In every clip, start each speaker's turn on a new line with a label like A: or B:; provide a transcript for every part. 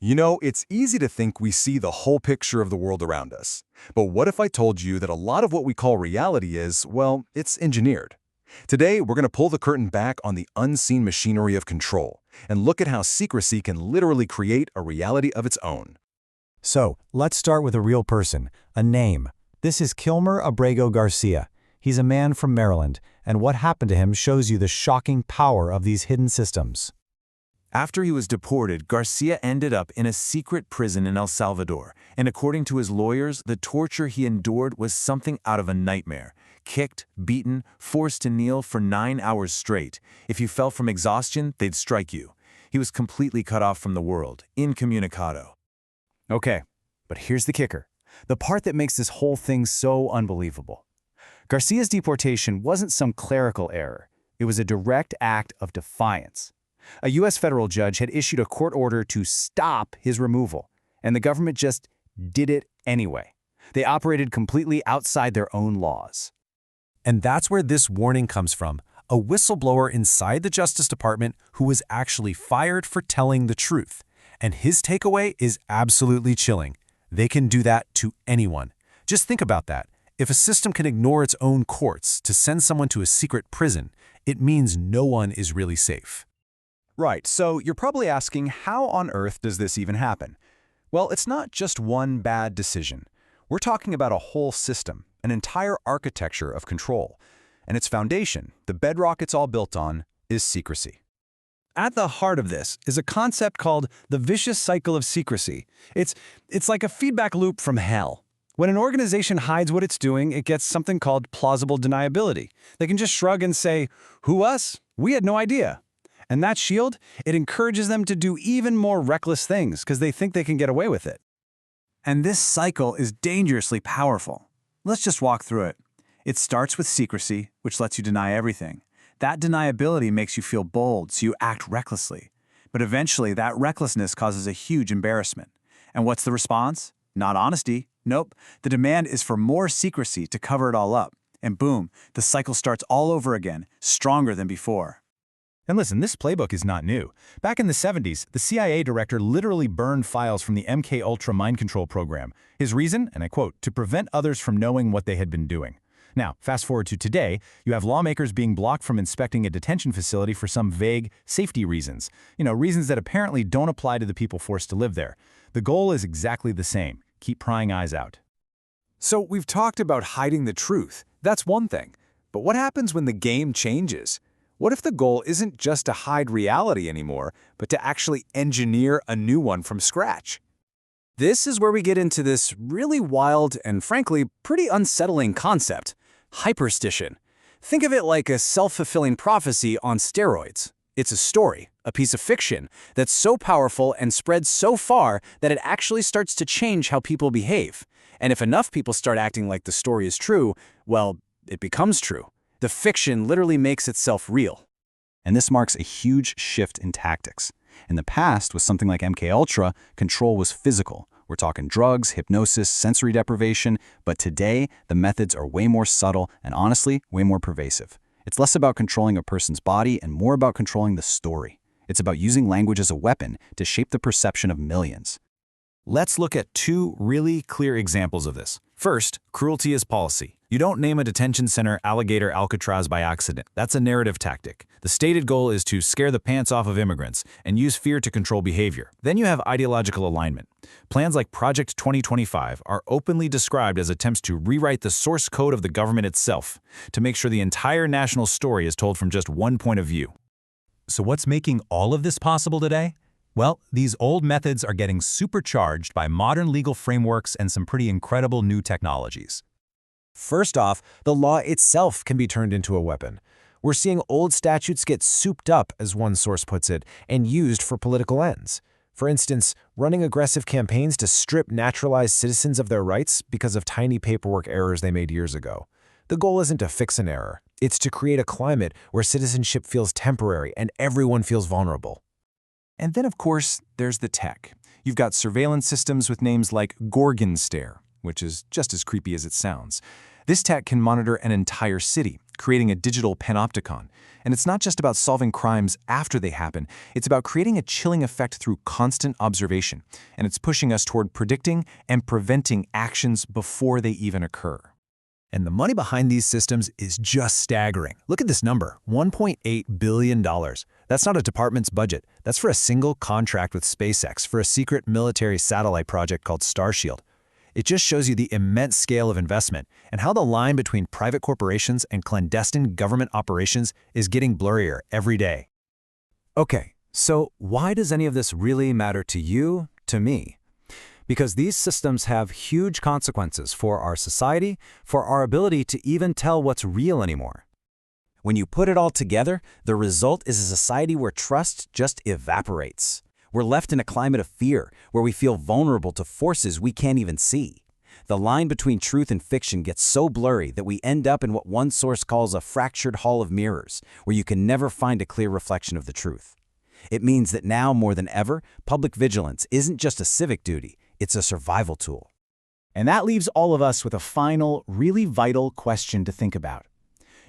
A: You know, it's easy to think we see the whole picture of the world around us. But what if I told you that a lot of what we call reality is, well, it's engineered? Today, we're going to pull the curtain back on the unseen machinery of control and look at how secrecy can literally create a reality of its own.
B: So, let's start with a real person, a name. This is Kilmer Abrego Garcia. He's a man from Maryland, and what happened to him shows you the shocking power of these hidden systems.
C: After he was deported, Garcia ended up in a secret prison in El Salvador, and according to his lawyers, the torture he endured was something out of a nightmare. Kicked, beaten, forced to kneel for 9 hours straight. If you fell from exhaustion, they'd strike you. He was completely cut off from the world, incommunicado.
B: Okay, but here's the kicker. The part that makes this whole thing so unbelievable. Garcia's deportation wasn't some clerical error. It was a direct act of defiance. A U.S. federal judge had issued a court order to stop his removal, and the government just did it anyway. They operated completely outside their own laws. And that's where this warning comes from, a whistleblower inside the Justice Department who was actually fired for telling the truth. And his takeaway is absolutely chilling. They can do that to anyone. Just think about that. If a system can ignore its own courts to send someone to a secret prison, it means no one is really safe.
D: Right, so you're probably asking, how on earth does this even happen? Well, it's not just one bad decision. We're talking about a whole system, an entire architecture of control. And its foundation, the bedrock it's all built on, is secrecy. At the heart of this is a concept called the vicious cycle of secrecy. It's like a feedback loop from hell. When an organization hides what it's doing, it gets something called plausible deniability. They can just shrug and say, "Who us? We had no idea." And that shield, it encourages them to do even more reckless things because they think they can get away with it.
E: And this cycle is dangerously powerful. Let's just walk through it. It starts with secrecy, which lets you deny everything. That deniability makes you feel bold, so you act recklessly. But eventually, that recklessness causes a huge embarrassment. And what's the response? Not honesty. Nope. The demand is for more secrecy to cover it all up. And boom, the cycle starts all over again, stronger than before.
D: And listen, this playbook is not new. Back in the 70s, the CIA director literally burned files from the MK-Ultra mind control program. His reason, and I quote, to prevent others from knowing what they had been doing. Now, fast forward to today, you have lawmakers being blocked from inspecting a detention facility for some vague safety reasons. Reasons that apparently don't apply to the people forced to live there. The goal is exactly the same. Keep prying eyes out.
A: So we've talked about hiding the truth. That's one thing. But what happens when the game changes? What if the goal isn't just to hide reality anymore, but to actually engineer a new one from scratch?
D: This is where we get into this really wild and frankly pretty unsettling concept, hyperstition. Think of it like a self-fulfilling prophecy on steroids. It's a story, a piece of fiction, that's so powerful and spreads so far that it actually starts to change how people behave. And if enough people start acting like the story is true, well, it becomes true. The fiction literally makes itself real.
F: And this marks a huge shift in tactics. In the past, with something like MKUltra, control was physical. We're talking drugs, hypnosis, sensory deprivation, but today, the methods are way more subtle and honestly, way more pervasive. It's less about controlling a person's body and more about controlling the story. It's about using language as a weapon to shape the perception of millions.
C: Let's look at two really clear examples of this. First, cruelty is policy. You don't name a detention center Alligator Alcatraz by accident. That's a narrative tactic. The stated goal is to scare the pants off of immigrants and use fear to control behavior. Then you have ideological alignment. Plans like Project 2025 are openly described as attempts to rewrite the source code of the government itself to make sure the entire national story is told from just one point of view.
B: So what's making all of this possible today? Well, these old methods are getting supercharged by modern legal frameworks and some pretty incredible new technologies. First off, the law itself can be turned into a weapon. We're seeing old statutes get souped up, as one source puts it, and used for political ends. For instance, running aggressive campaigns to strip naturalized citizens of their rights because of tiny paperwork errors they made years ago. The goal isn't to fix an error. It's to create a climate where citizenship feels temporary and everyone feels vulnerable.
D: And then, of course, there's the tech. You've got surveillance systems with names like Gorgon Stare, which is just as creepy as it sounds. This tech can monitor an entire city,
C: creating a digital panopticon. And it's not just about solving crimes after they happen, it's about creating a chilling effect through constant observation. And it's pushing us toward predicting and preventing actions before they even occur. And the money behind these systems is just staggering. Look at this number, $1.8 billion. That's not a department's budget. That's for a single contract with SpaceX for a secret military satellite project called Starshield. It just shows you the immense scale of investment and how the line between private corporations and clandestine government operations is getting blurrier every day.
B: Okay, so why does any of this really matter to you, to me? Because these systems have huge consequences for our society, for our ability to even tell what's real anymore.
F: When you put it all together, the result is a society where trust just evaporates. We're left in a climate of fear, where we feel vulnerable to forces we can't even see. The line between truth and fiction gets so blurry that we end up in what one source calls a fractured hall of mirrors, where you can never find a clear reflection of the truth. It means that now, more than ever, public vigilance isn't just a civic duty, it's a survival tool.
B: And that leaves all of us with a final, really vital question to think about.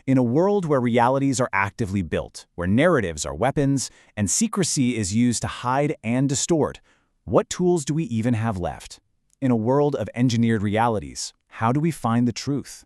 B: In a world where realities are actively built, where narratives are weapons, and secrecy is used to hide and distort, what tools do we even have left? In a world of engineered realities, how do we find the truth?